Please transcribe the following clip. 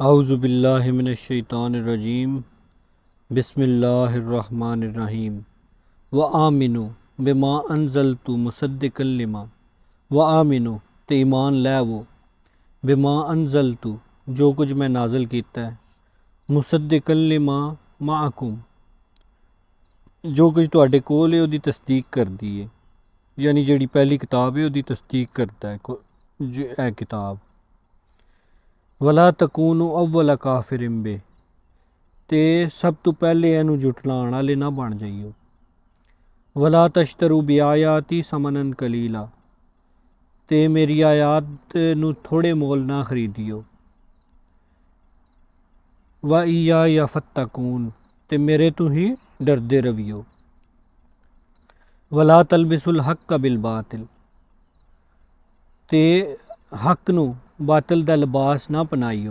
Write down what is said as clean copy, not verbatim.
आउज़ुबिल्लाहि मिनश्शैतानिर्रजीम बिस्मिल्लाहिर्रहमानिर्रहीम व आमिनु बिमा अनज़लतु मुसद्दिक़न लिमा व आमिनु ते ईमान लै वो बिमा अनज़लतु जो कुछ मैं नाज़िल कीता है मुसद्दिक़न लिमा माअकुम जो कुछ तुहाडे कोल है उहदी तस्दीक करदी है यानी जिहड़ी पहली किताब है उहदी तस्दीक करता है किताब वला तकूनु अव्वल काफिरिन बे ते सब तो पहले इनू जुटलाण वाले ना बन जाइयो वला तश्तरू बी आयाती समनन कलीला ते मेरी आयात नू थोड़े मोल ना खरीदियो व इया या फत्तकून ते मेरे तो ही डरदे रवियो वला तलबिसुल हक बिल बातिल ते हक नू बातिल दा लिबास ना पनाइयो